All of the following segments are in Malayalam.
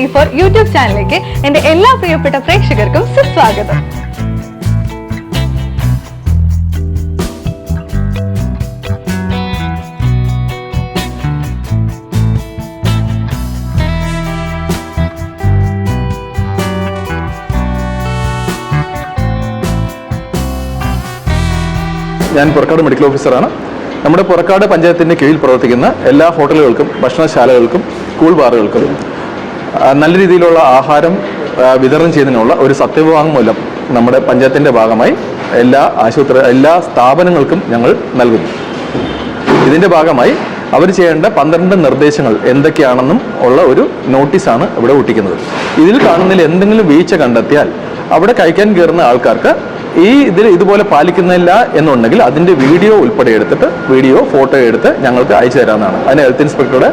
TD4 യൂട്യൂബ് ചാനലിലേക്ക് എൻ്റെ എല്ലാ പ്രിയപ്പെട്ട പ്രേക്ഷകർക്കും സുസ്വാഗതം. ഞാൻ പുറക്കാട് മെഡിക്കൽ ഓഫീസറാണ്. നമ്മുടെ പുറക്കാട് പഞ്ചായത്തിൻ്റെ കീഴിൽ പ്രവർത്തിക്കുന്ന എല്ലാ ഹോട്ടലുകൾക്കും ഭക്ഷണശാലകൾക്കും സ്കൂൾ ബാറുകൾക്കും നല്ല രീതിയിലുള്ള ആഹാരം വിതരണം ചെയ്യുന്നതിനുള്ള ഒരു സത്യവാങ്മൂലം നമ്മുടെ പഞ്ചായത്തിൻ്റെ ഭാഗമായി എല്ലാ സ്ഥാപനങ്ങൾക്കും ഞങ്ങൾ നൽകുന്നു. ഇതിൻ്റെ ഭാഗമായി അവർ ചെയ്യേണ്ട 12 നിർദ്ദേശങ്ങൾ എന്തൊക്കെയാണെന്നും ഉള്ള ഒരു നോട്ടീസാണ് ഇവിടെ ഒട്ടിക്കുന്നത്. ഇതിൽ കാണുന്നതിൽ എന്തെങ്കിലും വീഴ്ച കണ്ടെത്തിയാൽ അവിടെ കഴിക്കാൻ കയറുന്ന ആൾക്കാർക്ക് ഇതുപോലെ പാലിക്കുന്നില്ല എന്നുണ്ടെങ്കിൽ അതിൻ്റെ വീഡിയോ ഉൾപ്പെടെ എടുത്തിട്ട് ഫോട്ടോ എടുത്ത് ഞങ്ങൾക്ക് അയച്ചു തരാവുന്നതാണ്. അതിന് ഹെൽത്ത് ഇൻസ്പെക്ടറുടെ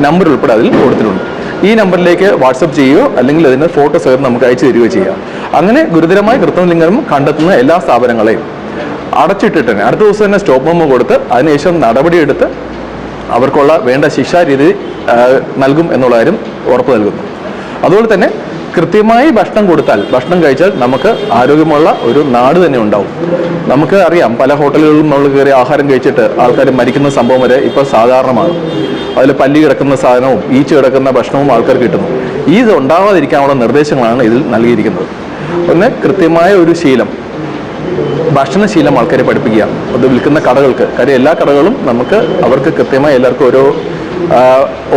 നമ്പർ ഉൾപ്പെടെ അതിൽ കൊടുത്തിട്ടുണ്ട്. ഈ നമ്പറിലേക്ക് വാട്സപ്പ് ചെയ്യുകയോ അല്ലെങ്കിൽ അതിൻ്റെ ഫോട്ടോ സഹിതം നമുക്ക് അയച്ചു തരികയോ ചെയ്യാം. അങ്ങനെ ഗുരുതരമായ കൃത്രിമലിംഗനം കണ്ടെത്തുന്ന എല്ലാ സ്ഥാപനങ്ങളെയും അടച്ചിട്ടിട്ട് തന്നെ അടുത്ത ദിവസം തന്നെ സ്റ്റോപ്പ് മെമ്മോ കൊടുത്ത് അതിനുശേഷം നടപടിയെടുത്ത് അവർക്കുള്ള വേണ്ട ശിക്ഷാരീതി നൽകും എന്നുള്ള കാര്യം ഉറപ്പ് നൽകുന്നു. അതുപോലെ തന്നെ കൃത്യമായി ഭക്ഷണം കഴിച്ചാൽ നമുക്ക് ആരോഗ്യമുള്ള ഒരു നാട് തന്നെ ഉണ്ടാവും. നമുക്ക് അറിയാം, പല ഹോട്ടലുകളിലും നമ്മൾ കയറി ആഹാരം കഴിച്ചിട്ട് ആൾക്കാർ മരിക്കുന്ന സംഭവം വരെ ഇപ്പോൾ സാധാരണമാണ്. അതിൽ പല്ലി കിടക്കുന്ന സാധനവും ഈച്ച കിടക്കുന്ന ഭക്ഷണവും ആൾക്കാർ കിട്ടുന്നു. ഇത് ഉണ്ടാവാതിരിക്കാനുള്ള നിർദ്ദേശങ്ങളാണ് ഇതിൽ നൽകിയിരിക്കുന്നത്. ഒന്ന്, കൃത്യമായ ഒരു ഭക്ഷണശീലം ആൾക്കാരെ പഠിപ്പിക്കുക. അത് വിൽക്കുന്ന കടകൾക്ക്, കാര്യം എല്ലാ കടകളും അവർക്ക് കൃത്യമായി എല്ലാവർക്കും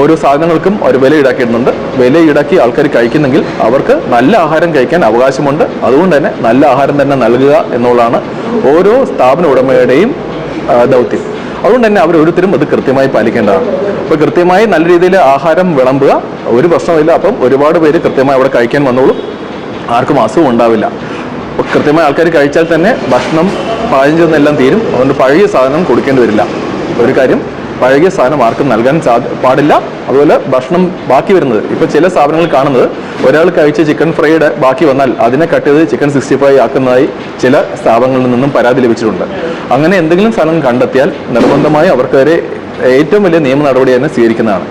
ഓരോ സാധനങ്ങൾക്കും ഒരു വില ഈടാക്കിയിടുന്നുണ്ട്. വില ഈടാക്കി ആൾക്കാർ കഴിക്കുന്നെങ്കിൽ അവർക്ക് നല്ല ആഹാരം കഴിക്കാൻ അവകാശമുണ്ട്. അതുകൊണ്ട് തന്നെ നല്ല ആഹാരം തന്നെ നൽകുക എന്നുള്ളതാണ് ഓരോ സ്ഥാപന ഉടമയുടെയും ദൗത്യം. അതുകൊണ്ട് തന്നെ ഓരോരുത്തരും അത് കൃത്യമായി പാലിക്കേണ്ടതാണ്. അപ്പോൾ കൃത്യമായി നല്ല രീതിയിൽ ആഹാരം വിളമ്പുക, ഒരു പ്രശ്നമില്ല. അപ്പം ഒരുപാട് പേര് കൃത്യമായി അവിടെ കഴിക്കാൻ വന്നോളും, ആർക്കും അസുഖം ഉണ്ടാവില്ല. അപ്പോൾ കൃത്യമായി ആൾക്കാർ കഴിച്ചാൽ തന്നെ ഭക്ഷണം പാചകം ചെയ്യുന്നതെല്ലാം തീരും. അതുകൊണ്ട് പഴകിയ സാധനം കൊടുക്കേണ്ടി വരില്ല. ഒരു കാര്യം, പഴകിയ സാധനം ആർക്കും നൽകാൻ പാടില്ല. അതുപോലെ ഭക്ഷണം ബാക്കി വരുന്നത്, ഇപ്പോൾ ചില സ്ഥാപനങ്ങൾ കാണുന്നത്, ഒരാൾ കഴിച്ച ചിക്കൻ ഫ്രൈഡ് ബാക്കി വന്നാൽ അതിനെ കട്ട് ചെയ്ത് ചിക്കൻ 65 ആക്കുന്നതായി ചില സ്ഥാപനങ്ങളിൽ നിന്നും പരാതി ലഭിച്ചിട്ടുണ്ട്. അങ്ങനെ എന്തെങ്കിലും സാധനം കണ്ടെത്തിയാൽ നിർബന്ധമായി അവർക്കെതിരെ ഏറ്റവും വലിയ നിയമ നടപടി തന്നെ സ്വീകരിക്കുന്നതാണ്.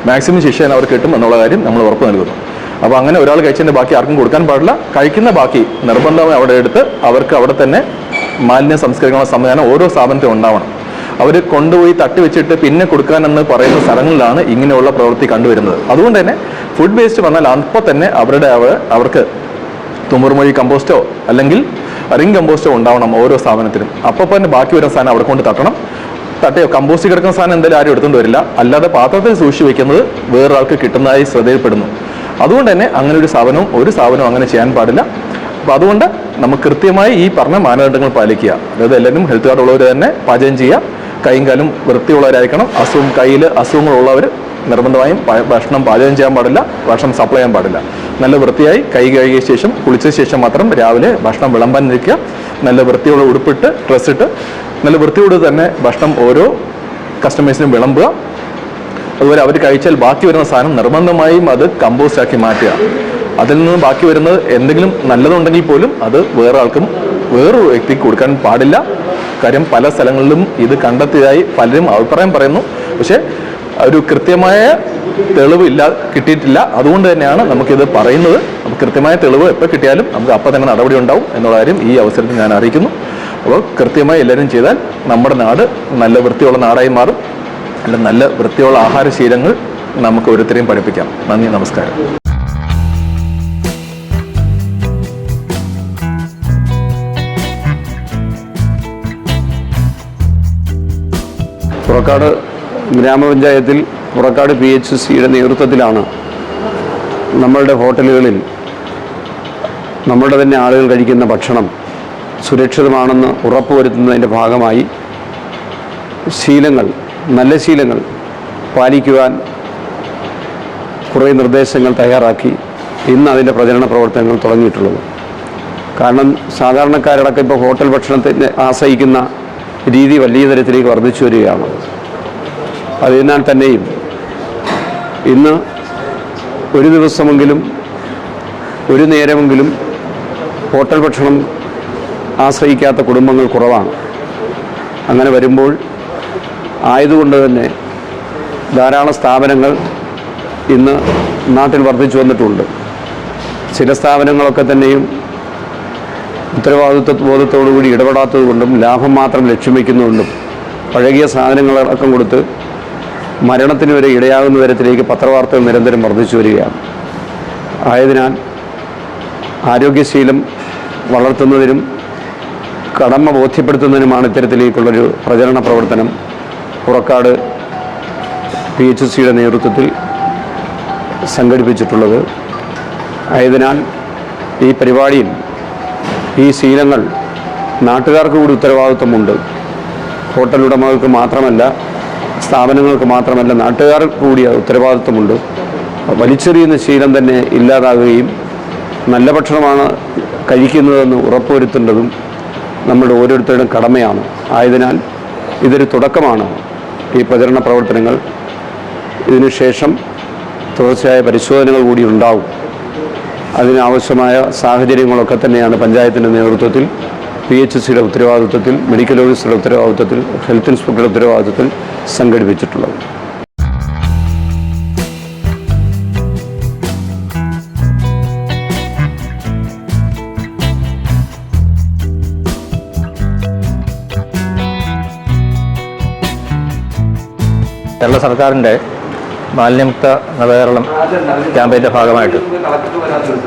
മാക്സിമം ശിക്ഷ അവർക്ക് കിട്ടും എന്നുള്ള കാര്യം നമ്മൾ ഉറപ്പ് നൽകുന്നു. അപ്പോൾ അങ്ങനെ ഒരാൾ കഴിച്ചതിൻ്റെ ബാക്കി ആർക്കും കൊടുക്കാൻ പാടില്ല. കഴിക്കുന്ന ബാക്കി നിർബന്ധമായി അവിടെ എടുത്ത് അവർക്ക് അവിടെ തന്നെ മാലിന്യ സംസ്കരിക്കാനുള്ള സംവിധാനം ഓരോ സ്ഥാപനത്തിലും ഉണ്ടാവണം. അവർ കൊണ്ടുപോയി തട്ടി വെച്ചിട്ട് പിന്നെ കൊടുക്കാനെന്ന് പറയുന്ന സ്ഥലങ്ങളിലാണ് ഇങ്ങനെയുള്ള പ്രവൃത്തി കണ്ടുവരുന്നത്. അതുകൊണ്ട് തന്നെ ഫുഡ് വേസ്റ്റ് വന്നാൽ അപ്പോൾ തന്നെ അവർക്ക് തുമ്മുറുമൊഴി കമ്പോസ്റ്റോ അല്ലെങ്കിൽ റിംഗ് കമ്പോസ്റ്റോ ഉണ്ടാവണം ഓരോ സ്ഥാപനത്തിനും. അപ്പോൾ തന്നെ ബാക്കി വരുന്ന സാധനം അവിടെ കൊണ്ട് തട്ടയോ കമ്പോസ്റ്റ് കിടക്കുന്ന സാധനം എന്തായാലും ആരും എടുത്തുകൊണ്ട് വരില്ല. അല്ലാതെ പാത്രത്തിൽ സൂക്ഷിച്ച് വെക്കുന്നത് വേറൊരാൾക്ക് കിട്ടുന്നതായി ശ്രദ്ധയിൽപ്പെടുന്നു. അതുകൊണ്ട് തന്നെ അങ്ങനെ ഒരു സ്ഥാപനവും അങ്ങനെ ചെയ്യാൻ പാടില്ല. അപ്പോൾ അതുകൊണ്ട് നമുക്ക് കൃത്യമായി ഈ പറഞ്ഞ മാനദണ്ഡങ്ങൾ പാലിക്കുക. അതായത് എല്ലാവരും ഹെൽത്ത് കാർഡ് ഉള്ളവർ തന്നെ പാചകം ചെയ്യുക, കൈയും കാലും വൃത്തിയുള്ളവരായിരിക്കണം. കയ്യിൽ അസുഖങ്ങളുള്ളവർ നിർബന്ധമായും ഭക്ഷണം പാചകം ചെയ്യാൻ പാടില്ല, ഭക്ഷണം സപ്ലൈ ചെയ്യാൻ പാടില്ല. നല്ല വൃത്തിയായി കൈ കഴുകിയ ശേഷം കുളിച്ച ശേഷം മാത്രം രാവിലെ ഭക്ഷണം വിളമ്പാൻ നിൽക്കുക. നല്ല വൃത്തിയുള്ള ഉടുപ്പിട്ട് ഡ്രസ്സിട്ട് നല്ല വൃത്തിയോട് തന്നെ ഭക്ഷണം ഓരോ കസ്റ്റമേഴ്സിനും വിളമ്പുക. അതുപോലെ അവർ കഴിച്ചാൽ ബാക്കി വരുന്ന സാധനം നിർബന്ധമായും അത് കമ്പോസ്റ്റാക്കി മാറ്റുക. അതിൽ നിന്ന് ബാക്കി വരുന്നത് എന്തെങ്കിലും നല്ലതുണ്ടെങ്കിൽ പോലും അത് വേറൊരു വ്യക്തിക്ക് കൊടുക്കാൻ പാടില്ല. കാര്യം പല സ്ഥലങ്ങളിലും ഇത് കണ്ടെത്തിയതായി പലരും അഭിപ്രായം പറയുന്നു. പക്ഷേ ഒരു കൃത്യമായ തെളിവ് കിട്ടിയിട്ടില്ല. അതുകൊണ്ട് തന്നെയാണ് നമുക്കിത് പറയുന്നത്. നമുക്ക് കൃത്യമായ തെളിവ് എപ്പോൾ കിട്ടിയാലും നമുക്ക് അപ്പം തന്നെ നടപടി ഉണ്ടാവും എന്നുള്ള കാര്യം ഈ അവസരത്തിൽ ഞാൻ അറിയിക്കുന്നു. അപ്പോൾ കൃത്യമായി എല്ലാവരും ചെയ്താൽ നമ്മുടെ നാട് നല്ല വൃത്തിയുള്ള നാടായി മാറും. നല്ല വൃത്തിയുള്ള ആഹാരശീലങ്ങൾ നമുക്ക് ഓരോരുത്തരെയും പഠിപ്പിക്കാം. നന്ദി, നമസ്കാരം. പുറക്കാട് ഗ്രാമപഞ്ചായത്തിൽ പുറക്കാട് PHCയുടെ നേതൃത്വത്തിലാണ് നമ്മളുടെ ഹോട്ടലുകളിൽ നമ്മളുടെ തന്നെ ആളുകൾ കഴിക്കുന്ന ഭക്ഷണം സുരക്ഷിതമാണെന്ന് ഉറപ്പുവരുത്തുന്നതിൻ്റെ ഭാഗമായി നല്ല ശീലങ്ങൾ പാലിക്കുവാൻ കുറേ നിർദ്ദേശങ്ങൾ തയ്യാറാക്കി ഇന്ന് അതിൻ്റെ പ്രചരണ പ്രവർത്തനങ്ങൾ തുടങ്ങിയിട്ടുള്ളത്. കാരണം സാധാരണക്കാരടക്കം ഇപ്പോൾ ഹോട്ടൽ ഭക്ഷണത്തെ ആശ്രയിക്കുന്ന രീതി വലിയ തരത്തിലേക്ക് വർദ്ധിച്ചു വരികയാണ്. അതിനാൽ തന്നെയും ഇന്ന് ഒരു ദിവസമെങ്കിലും ഒരു നേരമെങ്കിലും ഹോട്ടൽ ഭക്ഷണം ആശ്രയിക്കാത്ത കുടുംബങ്ങൾ കുറവാണ്. അങ്ങനെ വരുമ്പോൾ ആയതുകൊണ്ട് തന്നെ ധാരാളം സ്ഥാപനങ്ങൾ ഇന്ന് നാട്ടിൽ വർദ്ധിച്ചു വന്നിട്ടുണ്ട്. ചില സ്ഥാപനങ്ങളൊക്കെ തന്നെയും ഉത്തരവാദിത്വ ബോധത്തോടുകൂടി ഇടപെടാത്തത് കൊണ്ടും ലാഭം മാത്രം ലക്ഷ്യം വയ്ക്കുന്നതുകൊണ്ടും പഴകിയ സാധനങ്ങളടക്കം കൊടുത്ത് മരണത്തിന് വരെ ഇടയാകുന്ന തരത്തിലേക്ക് പത്രവാർത്തകൾ നിരന്തരം വർദ്ധിച്ചു വരികയാണ്. ആയതിനാൽ ആരോഗ്യശീലം വളർത്തുന്നതിനും കടമ ബോധ്യപ്പെടുത്തുന്നതിനുമാണ് ഇത്തരത്തിലേക്കുള്ളൊരു പ്രചരണ പ്രവർത്തനം പുറക്കാട് PHCയുടെ നേതൃത്വത്തിൽ സംഘടിപ്പിച്ചിട്ടുള്ളത്. ആയതിനാൽ ഈ പരിപാടിയിൽ ഈ ശീലങ്ങൾ നാട്ടുകാർക്ക് കൂടി ഉത്തരവാദിത്വമുണ്ട്. ഹോട്ടൽ ഉടമകൾക്ക് മാത്രമല്ല, സ്ഥാപനങ്ങൾക്ക് മാത്രമല്ല, നാട്ടുകാർക്ക് കൂടി ഉത്തരവാദിത്വമുണ്ട്. വലിച്ചെറിയുന്ന ശീലം തന്നെ ഇല്ലാതാകുകയും നല്ല ഭക്ഷണമാണ് കഴിക്കുന്നതെന്ന് ഉറപ്പുവരുത്തേണ്ടതും നമ്മുടെ ഓരോരുത്തരുടെയും കടമയാണ്. ആയതിനാൽ ഇതൊരു തുടക്കമാണ് ഈ പ്രചരണ പ്രവർത്തനങ്ങൾ. ഇതിനുശേഷം തുടർച്ചയായ പരിശോധനകൾ കൂടി ഉണ്ടാവും. അതിനാവശ്യമായ സാഹചര്യങ്ങളൊക്കെ തന്നെയാണ് പഞ്ചായത്തിൻ്റെ നേതൃത്വത്തിൽ, PHCയുടെ ഉത്തരവാദിത്വത്തിൽ, മെഡിക്കൽ ഓഫീസറുടെ ഉത്തരവാദിത്വത്തിൽ, ഹെൽത്ത് ഇൻസ്പെക്ടറുടെ ഉത്തരവാദിത്വത്തിൽ സംഘടിപ്പിച്ചിട്ടുള്ളത്. കേരള സർക്കാരിൻ്റെ മാലിന്യമുക്ത നവകേരളം ക്യാമ്പയിൻ്റെ ഭാഗമായിട്ട്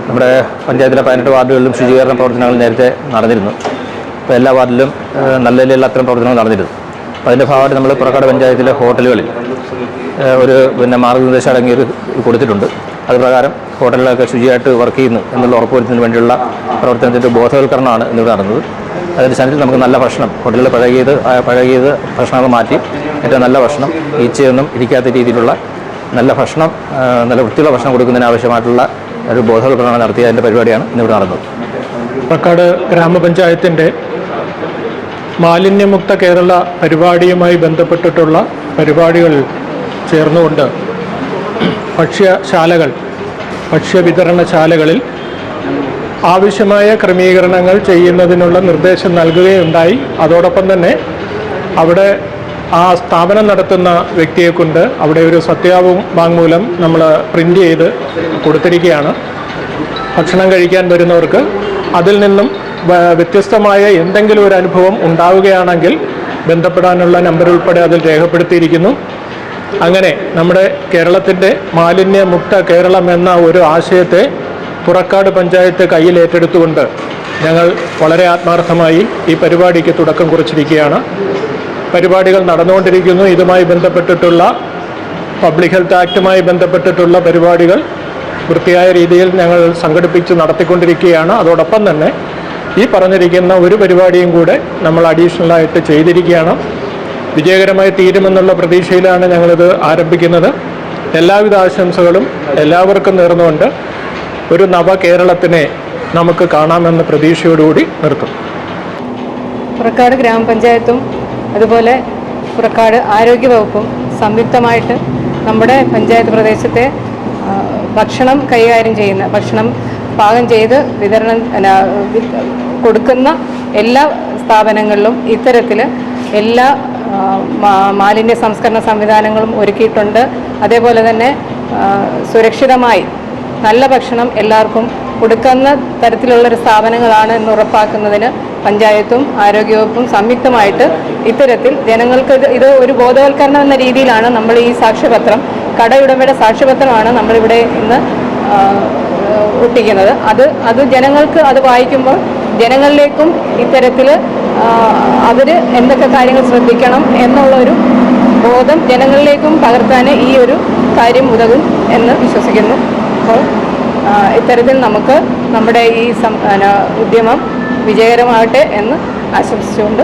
നമ്മുടെ പഞ്ചായത്തിലെ 18 വാർഡുകളിലും ശുചീകരണ പ്രവർത്തനങ്ങൾ നേരത്തെ നടന്നിരുന്നു. അപ്പോൾ എല്ലാ വാർഡിലും നല്ല നിലയിലുള്ള അത്തരം പ്രവർത്തനങ്ങൾ നടന്നിരുന്നു. അപ്പോൾ അതിൻ്റെ ഭാഗമായിട്ട് നമ്മൾ പുറക്കാട് പഞ്ചായത്തിലെ ഹോട്ടലുകളിൽ ഒരു മാർഗ്ഗനിർദ്ദേശം അടങ്ങിയൊരു കൊടുത്തിട്ടുണ്ട്. അത് പ്രകാരം ഹോട്ടലുകളൊക്കെ ശുചിയായിട്ട് വർക്ക് ചെയ്യുന്നു എന്നുള്ള ഉറപ്പുവരുത്തുന്നതിന് വേണ്ടിയുള്ള പ്രവർത്തനത്തിൻ്റെ ബോധവൽക്കരണമാണ് ഇന്നിവിടെ നടന്നത്. അതനുസരിച്ച് നമുക്ക് നല്ല ഭക്ഷണം, ഹോട്ടലിൽ പഴകിയത് ഭക്ഷണങ്ങൾ മാറ്റി ഏറ്റവും നല്ല ഭക്ഷണം, ഈച്ചയൊന്നും ഇരിക്കാത്ത രീതിയിലുള്ള നല്ല ഭക്ഷണം, നല്ല വൃത്തിയുള്ള ഭക്ഷണം കൊടുക്കുന്നതിന് ആവശ്യമായിട്ടുള്ള ഒരു ബോധവൽക്കരണം നടത്തിയ അതിൻ്റെ പരിപാടിയാണ് ഇന്നിവിടെ നടന്നത്. പുറക്കാട് ഗ്രാമപഞ്ചായത്തിൻ്റെ മാലിന്യമുക്ത കേരള പരിപാടിയുമായി ബന്ധപ്പെട്ടിട്ടുള്ള പരിപാടികൾ ചേർന്നുകൊണ്ട് ഭക്ഷ്യവിതരണശാലകളിൽ ആവശ്യമായ ക്രമീകരണങ്ങൾ ചെയ്യുന്നതിനുള്ള നിർദ്ദേശം നൽകുകയുണ്ടായി. അതോടൊപ്പം തന്നെ അവിടെ ആ സ്ഥാപനം നടത്തുന്ന വ്യക്തിയെ കൊണ്ട് അവിടെ ഒരു സത്യവാങ്മൂലം നമ്മൾ പ്രിൻ്റ് ചെയ്ത് കൊടുത്തിരിക്കുകയാണ്. ഭക്ഷണം കഴിക്കാൻ വരുന്നവർക്ക് അതിൽ നിന്നും വ്യത്യസ്തമായ എന്തെങ്കിലും ഒരു അനുഭവം ഉണ്ടാവുകയാണെങ്കിൽ ബന്ധപ്പെടാനുള്ള നമ്പർ ഉൾപ്പെടെ അതിൽ രേഖപ്പെടുത്തിയിരിക്കുന്നു. അങ്ങനെ നമ്മുടെ കേരളത്തിൻ്റെ മാലിന്യമുക്ത കേരളം എന്ന ഒരു ആശയത്തെ പുറക്കാട് പഞ്ചായത്ത് കയ്യിലേറ്റെടുത്തുകൊണ്ട് ഞങ്ങൾ വളരെ ആത്മാർത്ഥമായി ഈ പരിപാടിക്ക് തുടക്കം കുറിച്ചിരിക്കുകയാണ്. പരിപാടികൾ നടന്നുകൊണ്ടിരിക്കുന്നു. ഇതുമായി ബന്ധപ്പെട്ടിട്ടുള്ള പബ്ലിക് ഹെൽത്ത് ആക്റ്റുമായി ബന്ധപ്പെട്ടിട്ടുള്ള പരിപാടികൾ വൃത്തിയായ രീതിയിൽ ഞങ്ങൾ സംഘടിപ്പിച്ച് നടത്തിക്കൊണ്ടിരിക്കുകയാണ്. അതോടൊപ്പം തന്നെ ഈ പറഞ്ഞിരിക്കുന്ന ഒരു പരിപാടിയും കൂടെ നമ്മൾ അഡീഷണലായിട്ട് ചെയ്തിരിക്കുകയാണ്. വിജയകരമായി തീരുമെന്നുള്ള പ്രതീക്ഷയിലാണ് ഞങ്ങളിത് ആരംഭിക്കുന്നത്. എല്ലാവിധ ആശംസകളും എല്ലാവർക്കും നേർന്നുകൊണ്ട് ഒരു നവകേരളത്തിനെ നമുക്ക് കാണാമെന്ന പ്രതീക്ഷയോടുകൂടി നിർത്തും. പുറക്കാട് ഗ്രാമപഞ്ചായത്തും അതുപോലെ പുറക്കാട് ആരോഗ്യവകുപ്പും സംയുക്തമായിട്ട് നമ്മുടെ പഞ്ചായത്ത് പ്രദേശത്തെ ഭക്ഷണം കൈകാര്യം ചെയ്യുന്ന, ഭക്ഷണം പാകം ചെയ്ത് കൊടുക്കുന്ന എല്ലാ സ്ഥാപനങ്ങളിലും ഇത്തരത്തിൽ എല്ലാ മാലിന്യ സംസ്കരണ സംവിധാനങ്ങളും ഒരുക്കിയിട്ടുണ്ട്. അതേപോലെ തന്നെ സുരക്ഷിതമായി നല്ല ഭക്ഷണം എല്ലാവർക്കും കൊടുക്കുന്ന തരത്തിലുള്ളൊരു സ്ഥാപനങ്ങളാണ് എന്ന് ഉറപ്പാക്കുന്നതിന് പഞ്ചായത്തും ആരോഗ്യവകുപ്പും സംയുക്തമായിട്ട് ഇത്തരത്തിൽ ജനങ്ങൾക്ക് ഇത് ഒരു ബോധവൽക്കരണം എന്ന രീതിയിലാണ് നമ്മൾ ഈ സാക്ഷ്യപത്രം, കടയുടമയുടെ സാക്ഷ്യപത്രമാണ് നമ്മളിവിടെ ഇന്ന് ഒട്ടിക്കുന്നത്. അത് ജനങ്ങൾക്ക് അത് വായിക്കുമ്പോൾ ജനങ്ങളിലേക്കും ഇത്തരത്തിൽ അവർ എന്തൊക്കെ കാര്യങ്ങൾ ശ്രദ്ധിക്കണം എന്നുള്ളൊരു ബോധം ജനങ്ങളിലേക്കും പകർത്താൻ ഈ ഒരു കാര്യം ഉതകും എന്ന് വിശ്വസിക്കുന്നു. അപ്പോൾ ഇത്തരത്തിൽ നമുക്ക് നമ്മുടെ ഈ ഉദ്യമം വിജയകരമാകട്ടെ എന്ന് ആശംസിച്ചുകൊണ്ട്